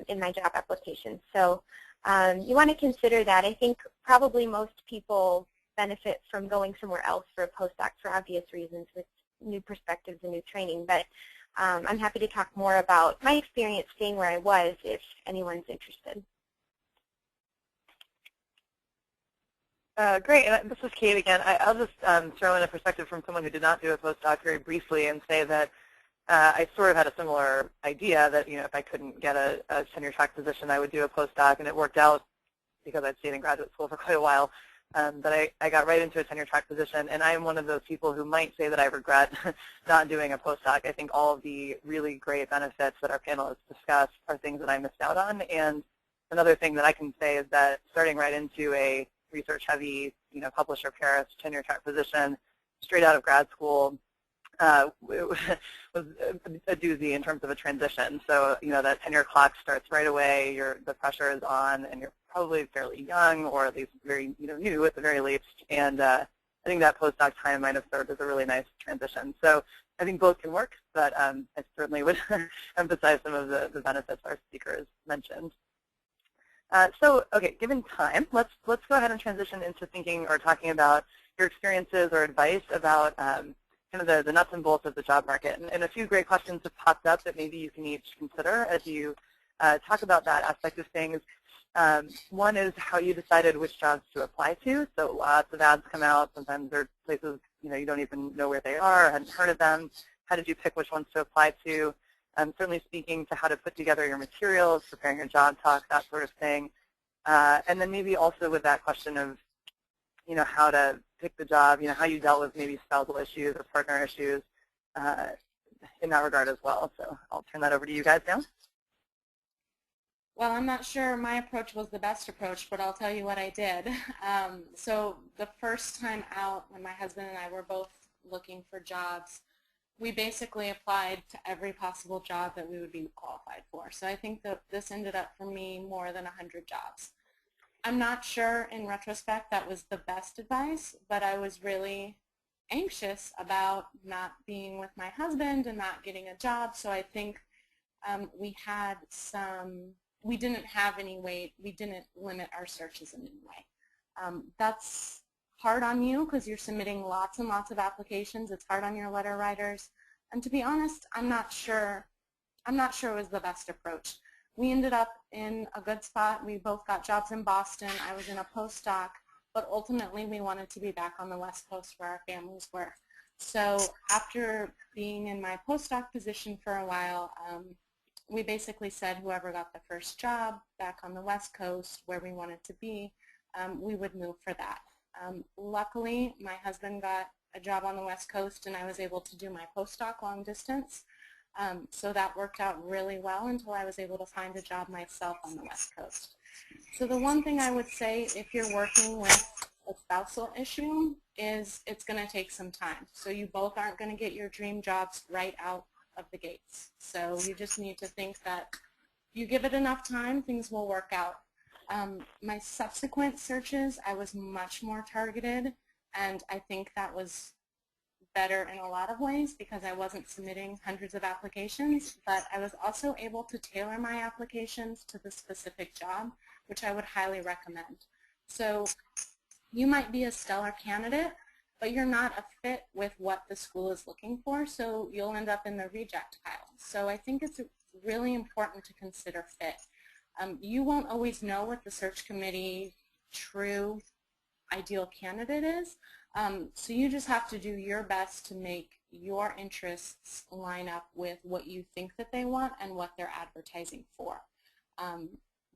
in my job application. So you want to consider that. I think probably most people benefit from going somewhere else for a postdoc for obvious reasons with new perspectives and new training. But I'm happy to talk more about my experience staying where I was if anyone's interested. Great. And this is Kate again. I'll just throw in a perspective from someone who did not do a postdoc very briefly and say that I sort of had a similar idea that, you know, if I couldn't get a tenure track position, I would do a postdoc, and it worked out because I'd stayed in graduate school for quite a while. But I got right into a tenure track position, and I am one of those people who might say that I regret not doing a postdoc. I think all of the really great benefits that our panelists discussed are things that I missed out on. And another thing that I can say is that starting right into a research-heavy, you know, publisher Paris tenure track position straight out of grad school it was a doozy in terms of a transition. So, you know, that tenure clock starts right away. The pressure is on, and you're probably fairly young, or at least very, you know, new at the very least. And I think that postdoc time might have served as a really nice transition. So I think both can work, but I certainly would emphasize some of the benefits our speakers mentioned. So, okay, given time, let's go ahead and transition into thinking or talking about your experiences or advice about kind of the nuts and bolts of the job market. And a few great questions have popped up that maybe you can each consider as you talk about that aspect of things. One is how you decided which jobs to apply to. So lots of ads come out. Sometimes there are places, you know, you don't even know where they are, hadn't heard of them. How did you pick which ones to apply to? Certainly speaking to how to put together your materials, preparing your job talk, that sort of thing. And then maybe also with that question of, you know, how to pick the job, you know, how you dealt with maybe spousal issues or partner issues in that regard as well. So I'll turn that over to you guys now. Well, I'm not sure my approach was the best approach, but I'll tell you what I did. So the first time out, when my husband and I were both looking for jobs, we basically applied to every possible job that we would be qualified for. So I think that this ended up for me more than 100 jobs. I'm not sure in retrospect that was the best advice, but I was really anxious about not being with my husband and not getting a job. So I think we didn't have any weight. We didn't limit our searches in any way. That's hard on you because you're submitting lots and lots of applications. It's hard on your letter writers. And to be honest, I'm not sure it was the best approach. We ended up in a good spot. We both got jobs in Boston. I was in a postdoc, but ultimately we wanted to be back on the West Coast where our families were. So after being in my postdoc position for a while, we basically said whoever got the first job back on the West Coast where we wanted to be, we would move for that. Luckily, my husband got a job on the West Coast, and I was able to do my postdoc long distance. So that worked out really well until I was able to find a job myself on the West Coast. So the one thing I would say if you're working with a spousal issue is it's going to take some time. So you both aren't going to get your dream jobs right out of the gates. So you just need to think that if you give it enough time, things will work out. My subsequent searches, I was much more targeted, and I think that was better in a lot of ways because I wasn't submitting hundreds of applications, but I was also able to tailor my applications to the specific job, which I would highly recommend. So you might be a stellar candidate, but you're not a fit with what the school is looking for, so you'll end up in the reject pile. So I think it's really important to consider fit. You won't always know what the search committee true ideal candidate is, so you just have to do your best to make your interests line up with what you think that they want and what they're advertising for,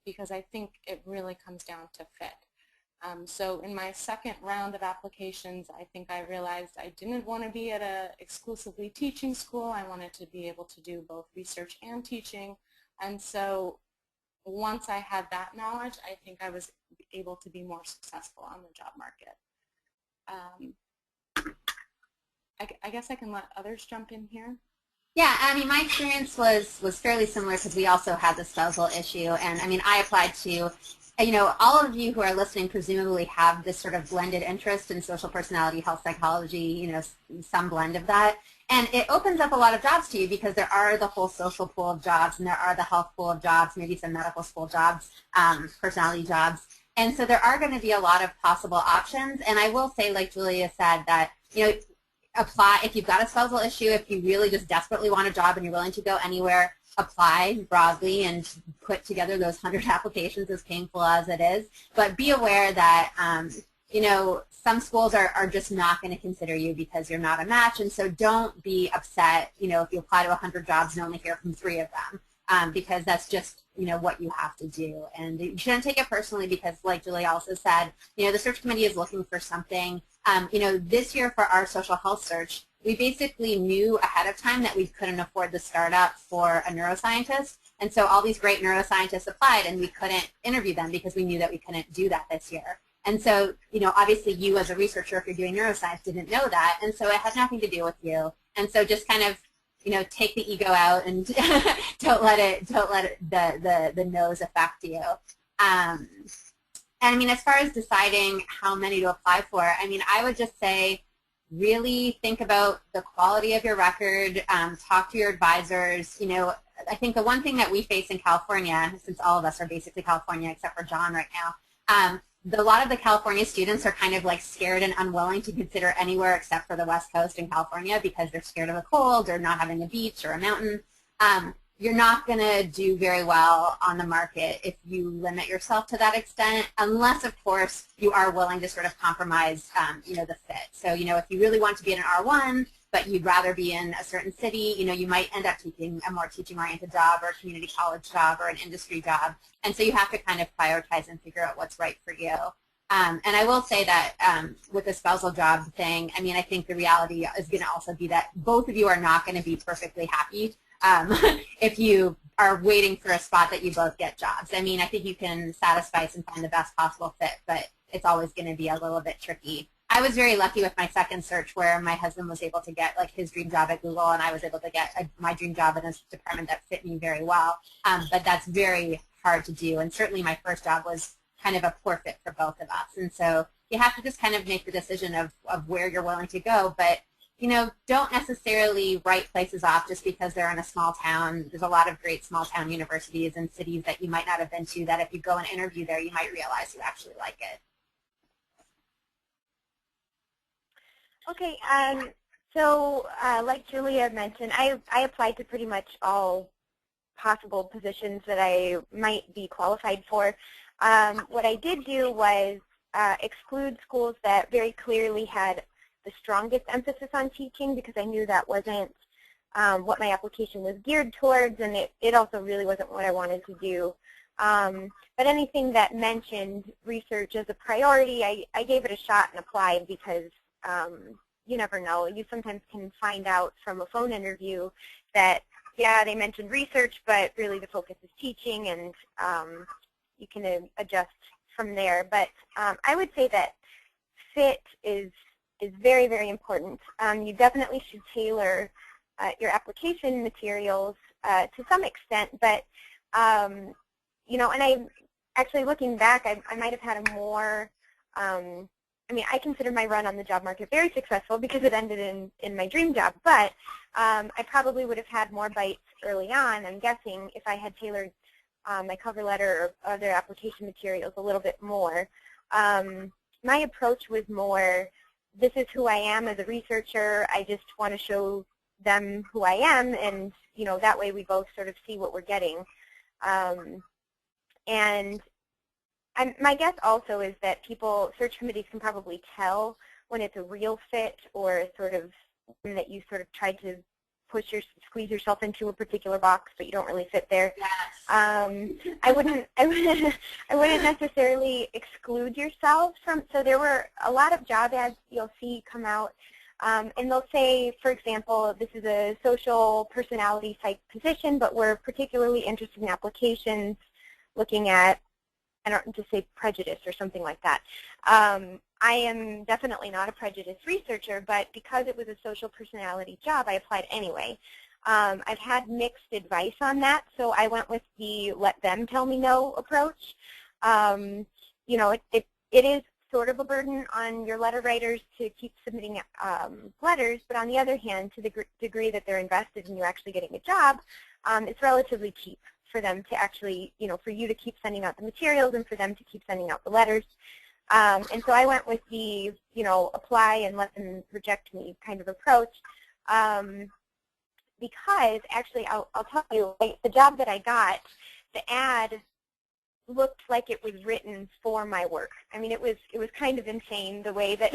because I think it really comes down to fit. So in my second round of applications, I think I realized I didn't want to be at an exclusively teaching school. I wanted to be able to do both research and teaching, and so once I had that knowledge, I think I was able to be more successful on the job market. I guess I can let others jump in here. Yeah, I mean, my experience was fairly similar because we also had the spousal issue, and I mean, I applied to you know, all of you who are listening presumably have this sort of blended interest in social personality, health psychology, you know, some blend of that. And it opens up a lot of jobs to you because there are the whole social pool of jobs and there are the health pool of jobs, maybe some medical school jobs, personality jobs. And so there are going to be a lot of possible options. And I will say, like Julia said, that, you know, apply if you've got a spousal issue, if you really just desperately want a job and you're willing to go anywhere, apply broadly and put together those 100 applications, as painful as it is. But be aware that, you know, some schools are just not going to consider you because you're not a match. And so don't be upset, you know, if you apply to 100 jobs and only hear from 3 of them, because that's just, you know, what you have to do. And you shouldn't take it personally because, like Julie also said, you know, the search committee is looking for something. You know, this year for our social health search, we basically knew ahead of time that we couldn't afford the startup for a neuroscientist. And so all these great neuroscientists applied and we couldn't interview them because we knew that we couldn't do that this year. And so, you know, obviously you as a researcher, if you're doing neuroscience, didn't know that. And so it had nothing to do with you. And so just kind of, you know, take the ego out and don't let the no's affect you. And I mean, as far as deciding how many to apply for, I mean, I would just say really think about the quality of your record, talk to your advisors. You know, I think the one thing that we face in California, since all of us are basically California except for John right now, a lot of the California students are kind of like scared and unwilling to consider anywhere except for the West Coast in California because they're scared of a cold or not having a beach or a mountain. You're not going to do very well on the market if you limit yourself to that extent, unless, of course, you are willing to sort of compromise, you know, the fit. So, you know, if you really want to be in an R1, but you'd rather be in a certain city, you know, you might end up taking a more teaching-oriented job or a community college job or an industry job. And so you have to kind of prioritize and figure out what's right for you. And I will say that with the spousal job thing, I mean, I think the reality is going to also be that both of you are not going to be perfectly happy if you are waiting for a spot that you both get jobs. I mean, I think you can satisfice and find the best possible fit, but it's always going to be a little bit tricky. I was very lucky with my second search where my husband was able to get like his dream job at Google and I was able to get my dream job in a department that fit me very well. But that's very hard to do. And certainly my first job was kind of a poor fit for both of us. And so you have to just kind of make the decision of where you're willing to go. But, you know, don't necessarily write places off just because they're in a small town. There's a lot of great small town universities and cities that you might not have been to that if you go and interview there, you might realize you actually like it. Okay, so like Julia mentioned, I applied to pretty much all possible positions that I might be qualified for. What I did do was exclude schools that very clearly had the strongest emphasis on teaching because I knew that wasn't what my application was geared towards, and it also really wasn't what I wanted to do. But anything that mentioned research as a priority, I gave it a shot and applied because you never know. You sometimes can find out from a phone interview that, yeah, they mentioned research, but really the focus is teaching, and you can adjust from there. But I would say that fit is very, very important. You definitely should tailor your application materials to some extent, but you know, and I actually looking back, I might have had a more I mean, I consider my run on the job market very successful because it ended in my dream job, but I probably would have had more bites early on, I'm guessing, if I had tailored my cover letter or other application materials a little bit more. My approach was more, this is who I am as a researcher, I just want to show them who I am, and you know, that way we both sort of see what we're getting. And my guess also is that search committees can probably tell when it's a real fit or sort of that you sort of tried to squeeze yourself into a particular box, but you don't really fit there. Yes. I wouldn't necessarily exclude yourself from. So there were a lot of job ads you'll see come out, and they'll say, for example, this is a social personality psych position, but we're particularly interested in applications looking at, I don't just say prejudice or something like that. I am definitely not a prejudice researcher, but because it was a social personality job, I applied anyway. I've had mixed advice on that, so I went with the let them tell me no approach. You know, it is sort of a burden on your letter writers to keep submitting letters, but on the other hand, to the degree that they're invested in you actually getting a job, it's relatively cheap for them to actually, you know, for you to keep sending out the materials and for them to keep sending out the letters. And so I went with the, you know, apply and let them reject me kind of approach, because actually I'll tell you, the job that I got, the ad looked like it was written for my work. I mean, it was kind of insane the way that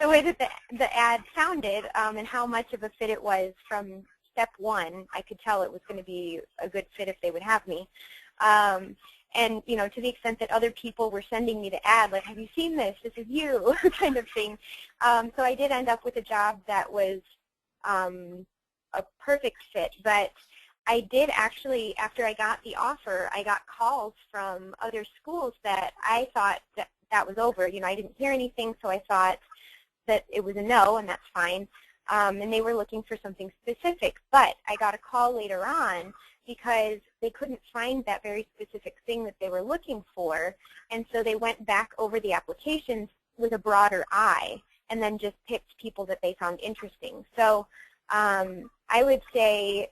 the ad sounded, and how much of a fit it was from step one. I could tell it was going to be a good fit if they would have me. And, you know, to the extent that other people were sending me the ad, like, have you seen this? This is you, kind of thing. So I did end up with a job that was a perfect fit. But I did actually, after I got the offer, I got calls from other schools that I thought that was over. You know, I didn't hear anything, so I thought that it was a no, and that's fine. And they were looking for something specific. But I got a call later on because they couldn't find that very specific thing that they were looking for, and so they went back over the applications with a broader eye and then just picked people that they found interesting. So I would say,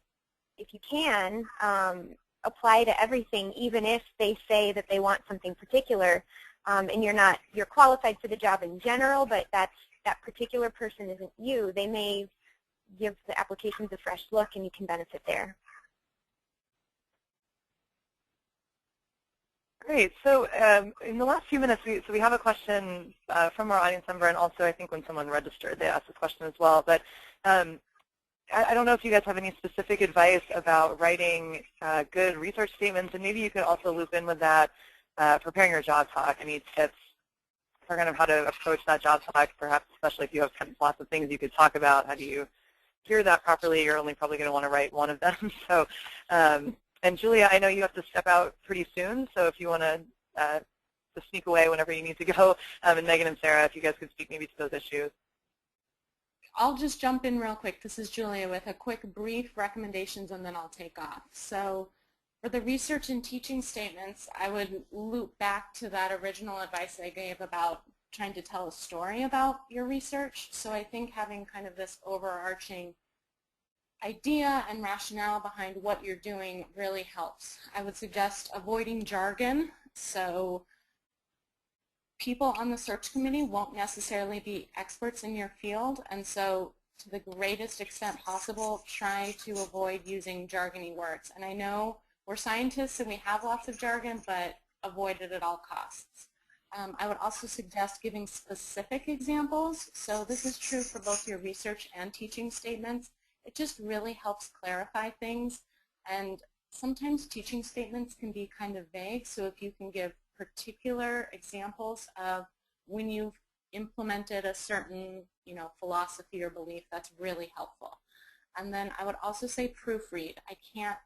if you can, apply to everything, even if they say that they want something particular, and you're qualified for the job in general, but that particular person isn't you. They may give the applications a fresh look, and you can benefit there. Great. So in the last few minutes, we have a question from our audience member, and also I think when someone registered, they asked this question as well. But I don't know if you guys have any specific advice about writing good research statements, and maybe you could also loop in with that preparing your job talk. Any tips for kind of how to approach that job talk, perhaps especially if you have kind of lots of things you could talk about. How do you hear that properly? You're only probably going to want to write one of them. So. And Julia, I know you have to step out pretty soon, so if you want to sneak away whenever you need to go, and Megan and Sarah, if you guys could speak maybe to those issues. I'll just jump in real quick. This is Julia with a quick brief recommendations, and then I'll take off. So for the research and teaching statements, I would loop back to that original advice I gave about trying to tell a story about your research. So I think having kind of this overarching idea and rationale behind what you're doing really helps. I would suggest avoiding jargon. So people on the search committee won't necessarily be experts in your field, and so to the greatest extent possible, try to avoid using jargony words. And I know we're scientists and we have lots of jargon, but avoid it at all costs. I would also suggest giving specific examples. So this is true for both your research and teaching statements. It just really helps clarify things, and sometimes teaching statements can be kind of vague, so if you can give particular examples of when you've implemented a certain, you know, philosophy or belief, that's really helpful. And then I would also say proofread. I can't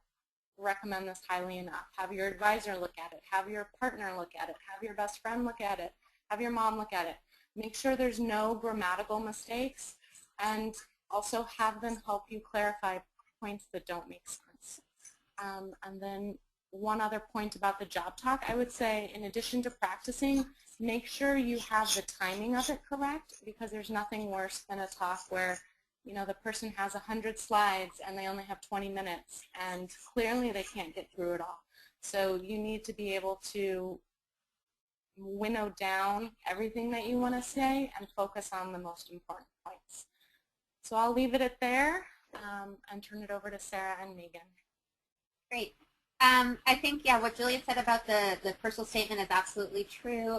recommend this highly enough. Have your advisor look at it, have your partner look at it, have your best friend look at it, have your mom look at it. Make sure there's no grammatical mistakes, and also have them help you clarify points that don't make sense. And then one other point about the job talk, I would say in addition to practicing, make sure you have the timing of it correct, because there's nothing worse than a talk where, you know, the person has 100 slides and they only have 20 minutes, and clearly they can't get through it all. So you need to be able to winnow down everything that you want to say and focus on the most important points. So I'll leave it at there and turn it over to Sarah and Megan. Great. I think, yeah, what Julia said about the personal statement is absolutely true.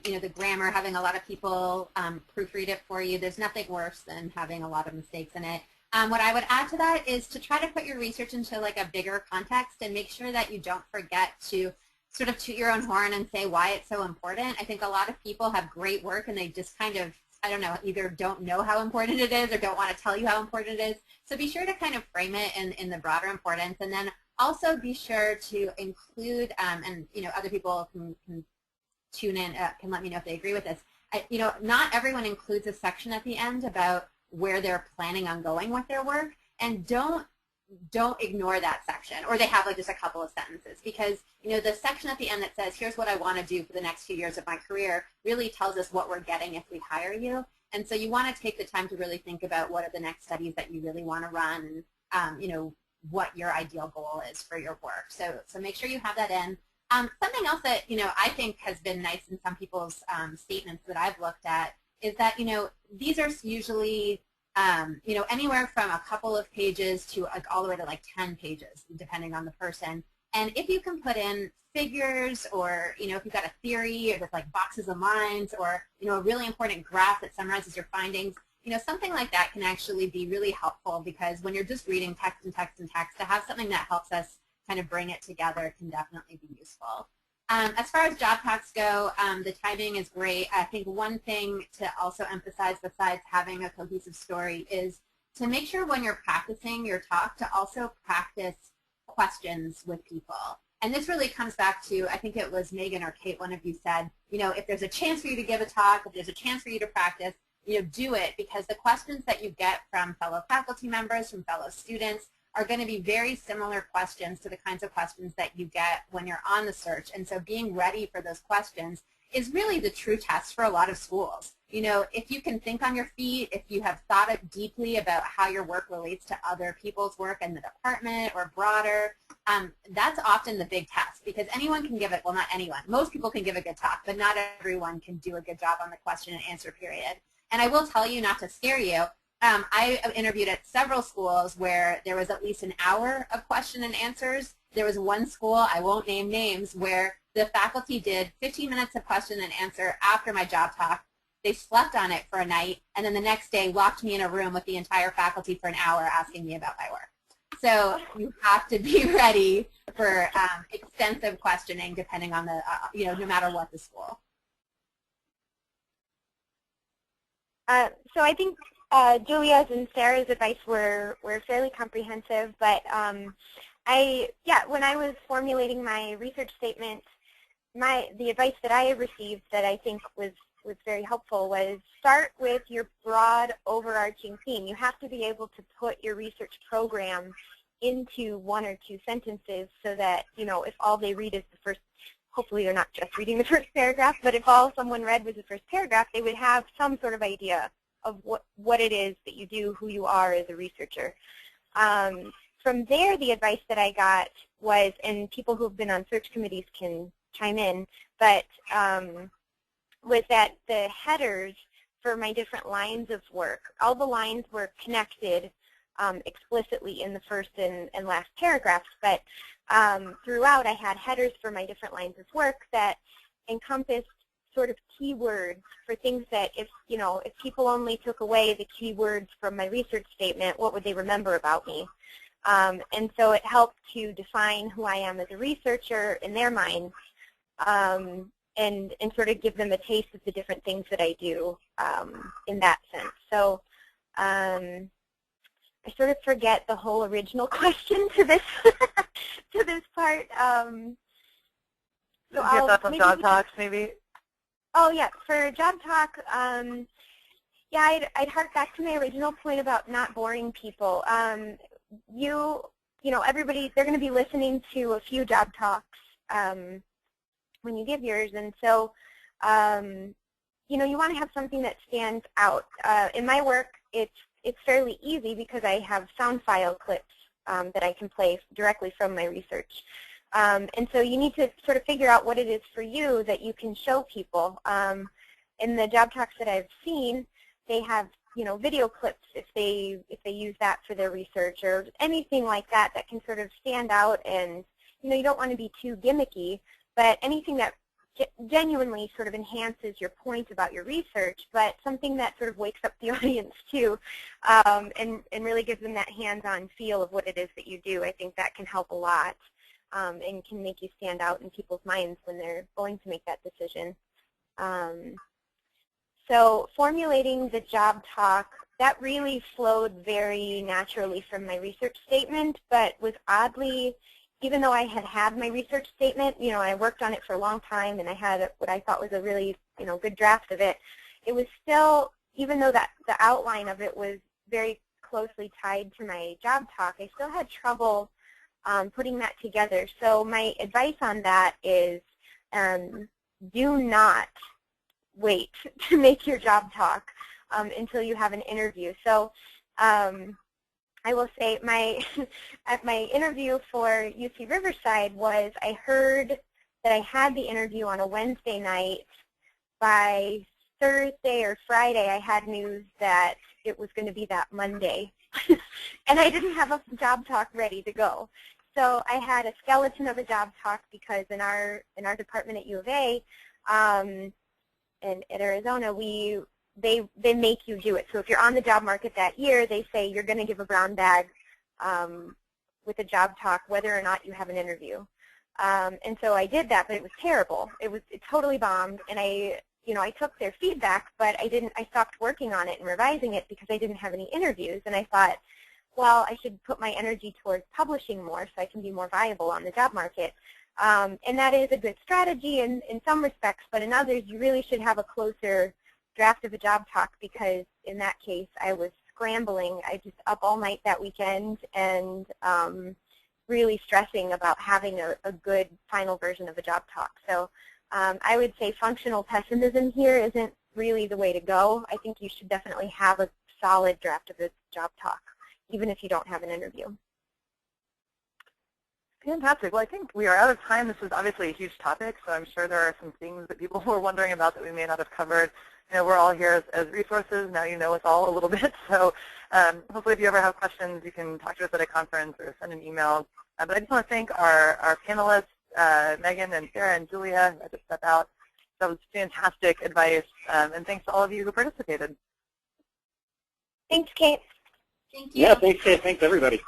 You know, the grammar, having a lot of people proofread it for you, there's nothing worse than having a lot of mistakes in it. What I would add to that is to try to put your research into like a bigger context and make sure that you don't forget to sort of toot your own horn and say why it's so important. I think a lot of people have great work and they just kind of, I don't know, either don't know how important it is or don't want to tell you how important it is. So be sure to kind of frame it in the broader importance, and then also be sure to include, and you know, other people can tune in, can let me know if they agree with this. You know, not everyone includes a section at the end about where they're planning on going with their work, and don't don't ignore that section, or they have like just a couple of sentences, because the section at the end that says, here's what I want to do for the next few years of my career, really tells us what we're getting if we hire you. And so you want to take the time to really think about what are the next studies that you really want to run, and what your ideal goal is for your work. So make sure you have that in. Something else that I think has been nice in some people's statements that I've looked at is that these are usually anywhere from a couple of pages to all the way to like 10 pages, depending on the person. And if you can put in figures, or if you've got a theory with like boxes and lines, or a really important graph that summarizes your findings, something like that can actually be really helpful, because when you're just reading text and text and text, to have something that helps us kind of bring it together can definitely be useful. As far as job talks go, the timing is great. I think one thing to also emphasize besides having a cohesive story is to make sure when you're practicing your talk to also practice questions with people. And this really comes back to, I think it was Megan or Kate, one of you said, if there's a chance for you to give a talk, if there's a chance for you to practice, do it, because the questions that you get from fellow faculty members, from fellow students, are going to be very similar questions to the kinds of questions that you get when you're on the search. And so being ready for those questions is really the true test for a lot of schools. If you can think on your feet, if you have thought deeply about how your work relates to other people's work in the department or broader, that's often the big test, because anyone can give it, well, not anyone, most people can give a good talk, but not everyone can do a good job on the question and answer period. And I will tell you, not to scare you, I interviewed at several schools where there was at least an hour of question and answers. There was one school, I won't name names, where the faculty did 15 minutes of question and answer after my job talk. They slept on it for a night, and then the next day locked me in a room with the entire faculty for an hour asking me about my work. So you have to be ready for extensive questioning depending on the, no matter what the school. So I think Julia's and Sarah's advice were fairly comprehensive, but when I was formulating my research statement, the advice that I received that I think was very helpful was start with your broad overarching theme. You have to be able to put your research program into one or two sentences, so that if all they read is the first, hopefully they're not just reading the first paragraph, but if all someone read was the first paragraph, they would have some sort of idea of what it is that you do, who you are as a researcher. From there, the advice that I got was, and people who have been on search committees can chime in, but was that the headers for my different lines of work, all the lines were connected explicitly in the first and last paragraphs, but throughout I had headers for my different lines of work that encompassed sort of keywords for things that if people only took away the keywords from my research statement, what would they remember about me? And so it helped to define who I am as a researcher in their minds, and sort of give them a taste of the different things that I do in that sense. So I sort of forget the whole original question to this to this part. So your thoughts on job talks, maybe? Oh yeah, for job talk, yeah, I'd hark back to my original point about not boring people. Everybody, they're going to be listening to a few job talks when you give yours, and so you want to have something that stands out. In my work, it's fairly easy because I have sound file clips that I can play directly from my research. And so you need to sort of figure out what it is for you that you can show people. In the job talks that I've seen, they have video clips if they use that for their research, or anything like that that can sort of stand out. And you don't want to be too gimmicky, but anything that genuinely sort of enhances your point about your research, but something that sort of wakes up the audience too, and really gives them that hands-on feel of what it is that you do. I think that can help a lot. And can make you stand out in people's minds when they're going to make that decision. So formulating the job talk, that really flowed very naturally from my research statement, but was oddly, even though I had my research statement, I worked on it for a long time, and I had what I thought was a really good draft of it, it was still, even though that the outline of it was very closely tied to my job talk, I still had trouble putting that together. So my advice on that is do not wait to make your job talk until you have an interview. So I will say at my interview for UC Riverside was I heard that I had the interview on a Wednesday night. By Thursday or Friday, I had news that it was going to be that Monday. And I didn't have a job talk ready to go. So I had a skeleton of a job talk because in our department at U of A, in Arizona, they make you do it. So if you're on the job market that year, they say you're going to give a brown bag with a job talk whether or not you have an interview. And so I did that, but it was terrible. It totally bombed, and I took their feedback, but I stopped working on it and revising it because I didn't have any interviews, and I thought, well, I should put my energy towards publishing more so I can be more viable on the job market. And that is a good strategy in some respects, but in others, you really should have a closer draft of a job talk because in that case, I was scrambling. I just up all night that weekend and really stressing about having a good final version of a job talk. So I would say functional pessimism here isn't really the way to go. I think you should definitely have a solid draft of a job talk, even if you don't have an interview. Fantastic. Well, I think we are out of time. This is obviously a huge topic, so I'm sure there are some things that people were wondering about that we may not have covered. We're all here as resources. Now you know us all a little bit. So hopefully if you ever have questions, you can talk to us at a conference or send an email. But I just want to thank our panelists, Megan and Sarah and Julia. I just stepped out. That was fantastic advice. And thanks to all of you who participated. Thanks, Kate. Thank you. Yeah, thanks, Kate. Thanks, everybody.